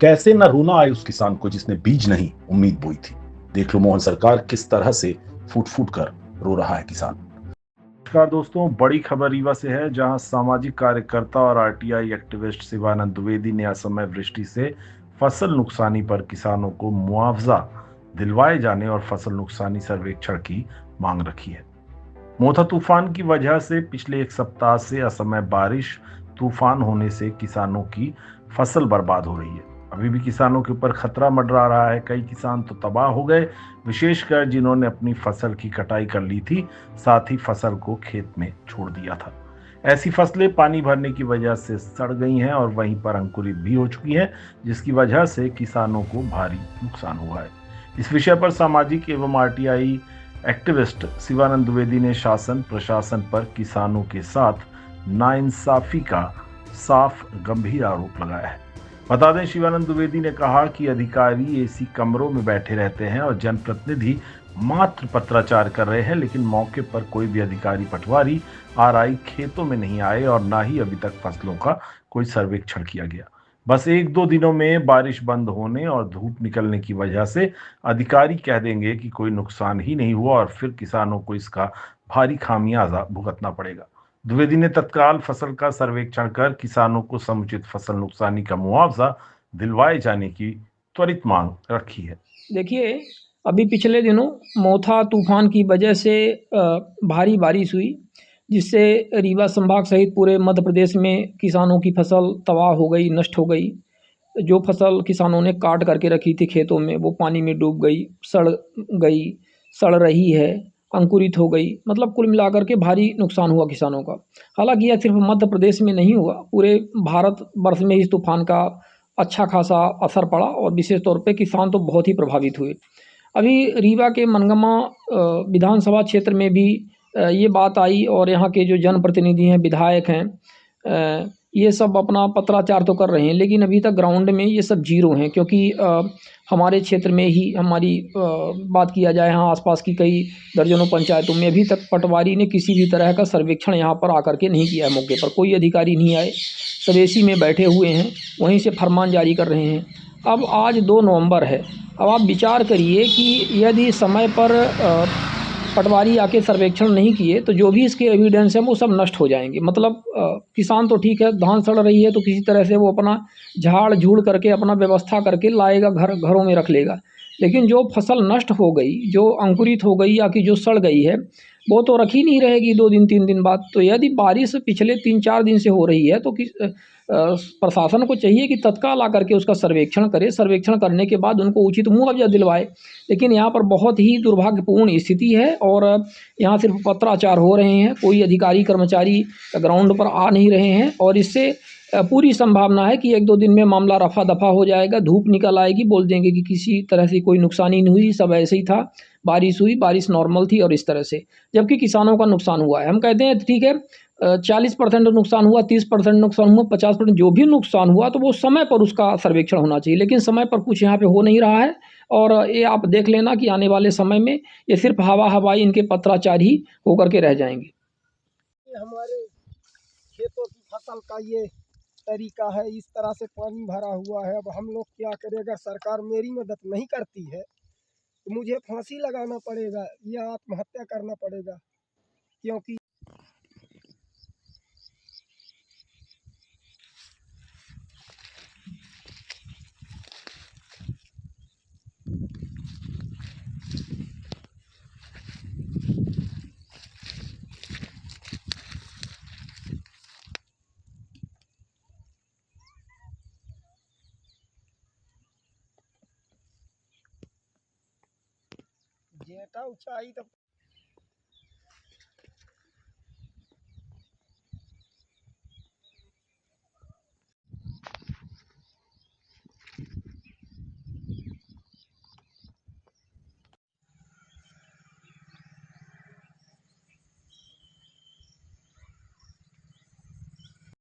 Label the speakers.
Speaker 1: कैसे न रोना आए उस किसान को जिसने बीज नहीं उम्मीद बोई थी। देख लो मोहन सरकार किस तरह से फूट फूट कर रो रहा है किसान। नमस्कार दोस्तों, बड़ी खबर रीवा से है, जहां सामाजिक कार्यकर्ता और आरटीआई एक्टिविस्ट शिवानंद द्विवेदी ने असमय वृष्टि से फसल नुकसानी पर किसानों को मुआवजा दिलवाए जाने और फसल नुकसानी सर्वेक्षण की मांग रखी है। मोथा तूफान की वजह से पिछले एक सप्ताह से असमय बारिश तूफान होने से किसानों की फसल बर्बाद हो रही है। अभी भी किसानों के ऊपर खतरा मंडरा रहा है। कई किसान तो तबाह हो गए, विशेषकर जिन्होंने अपनी फसल की कटाई कर ली थी, साथ ही फसल को खेत में छोड़ दिया था। ऐसी फसलें पानी भरने की वजह से सड़ गई हैं और वहीं पर अंकुरित भी हो चुकी हैं, जिसकी वजह से किसानों को भारी नुकसान हुआ है। इस विषय पर सामाजिक एवं आरटीआई एक्टिविस्ट शिवानंद द्विवेदी ने शासन प्रशासन पर किसानों के साथ नाइंसाफी का साफ गंभीर आरोप लगाया है। बता दें, शिवानंद द्विवेदी ने कहा कि अधिकारी एसी कमरों में बैठे रहते हैं और जनप्रतिनिधि मात्र पत्राचार कर रहे हैं, लेकिन मौके पर कोई भी अधिकारी पटवारी आरआई खेतों में नहीं आए और ना ही अभी तक फसलों का कोई सर्वेक्षण किया गया। बस एक दो दिनों में बारिश बंद होने और धूप निकलने की वजह से अधिकारी कह देंगे कि कोई नुकसान ही नहीं हुआ और फिर किसानों को इसका भारी खामियाजा भुगतना पड़ेगा। द्विवेदी ने तत्काल फसल का सर्वेक्षण कर किसानों को समुचित फसल नुकसानी का मुआवजा दिलवाए जाने की त्वरित मांग रखी है।
Speaker 2: देखिए, अभी पिछले दिनों मोथा तूफान की वजह से भारी बारिश हुई, जिससे रीवा संभाग सहित पूरे मध्य प्रदेश में किसानों की फसल तबाह हो गई, नष्ट हो गई। जो फसल किसानों ने काट करके रखी थी खेतों में, वो पानी में डूब गई, गई, सड़ रही है, अंकुरित हो गई। मतलब कुल मिलाकर के भारी नुकसान हुआ किसानों का। हालांकि यह सिर्फ मध्य प्रदेश में नहीं हुआ, पूरे भारत वर्ष में इस तूफान का अच्छा खासा असर पड़ा और विशेष तौर पे किसान तो बहुत ही प्रभावित हुए। अभी रीवा के मनगमा विधानसभा क्षेत्र में भी ये बात आई और यहाँ के जो जनप्रतिनिधि हैं, विधायक हैं, ये सब अपना पत्राचार तो कर रहे हैं, लेकिन अभी तक ग्राउंड में ये सब जीरो हैं। क्योंकि हमारे क्षेत्र में ही हमारी बात किया जाए, यहाँ आसपास की कई दर्जनों पंचायतों में अभी तक पटवारी ने किसी भी तरह का सर्वेक्षण यहाँ पर आकर के नहीं किया है। मौके पर कोई अधिकारी नहीं आए, सब एसी में बैठे हुए हैं, वहीं से फरमान जारी कर रहे हैं। अब आज 2 नवंबर है। अब आप विचार करिए कि यदि समय पर पटवारी आके सर्वेक्षण नहीं किए तो जो भी इसके एविडेंस हैं वो सब नष्ट हो जाएंगे। मतलब किसान तो ठीक है, धान सड़ रही है तो किसी तरह से वो अपना झाड़ झूड़ करके अपना व्यवस्था करके लाएगा, घरों में रख लेगा। लेकिन जो फसल नष्ट हो गई, जो अंकुरित हो गई या कि जो सड़ गई है, वो तो रखी नहीं रहेगी 2 दिन 3 दिन बाद। तो यदि बारिश पिछले 3-4 दिन से हो रही है तो प्रशासन को चाहिए कि तत्काल आकर के उसका सर्वेक्षण करे, सर्वेक्षण करने के बाद उनको उचित मुआवजा दिलवाए। लेकिन यहाँ पर बहुत ही दुर्भाग्यपूर्ण स्थिति है और यहाँ सिर्फ पत्राचार हो रहे हैं, कोई अधिकारी कर्मचारी ग्राउंड पर आ नहीं रहे हैं और इससे पूरी संभावना है कि 1-2 दिन में मामला रफा दफा हो जाएगा, धूप निकल आएगी, बोल देंगे कि किसी तरह से कोई नुकसानी नहीं हुई, सब ऐसे ही था, बारिश हुई, बारिश नॉर्मल थी और इस तरह से। जबकि किसानों का नुकसान हुआ है। हम कहते हैं ठीक है, 40% नुकसान हुआ, 30% नुकसान हुआ, 50% जो भी नुकसान हुआ तो वो समय पर उसका सर्वेक्षण होना चाहिए, लेकिन समय पर कुछ यहाँ पे हो नहीं रहा है। और ये आप देख लेना कि आने वाले समय में ये सिर्फ हवा हवाई इनके पत्राचार ही होकर के रह जाएंगे।
Speaker 3: हमारे खेतों की फसल का ये तरीका है, इस तरह से पानी भरा हुआ है। अब हम लोग क्या करें? अगर सरकार मेरी मदद नहीं करती है तो मुझे फांसी लगाना पड़ेगा या आत्महत्या करना पड़ेगा, क्योंकि जेठा ऊंचाई तब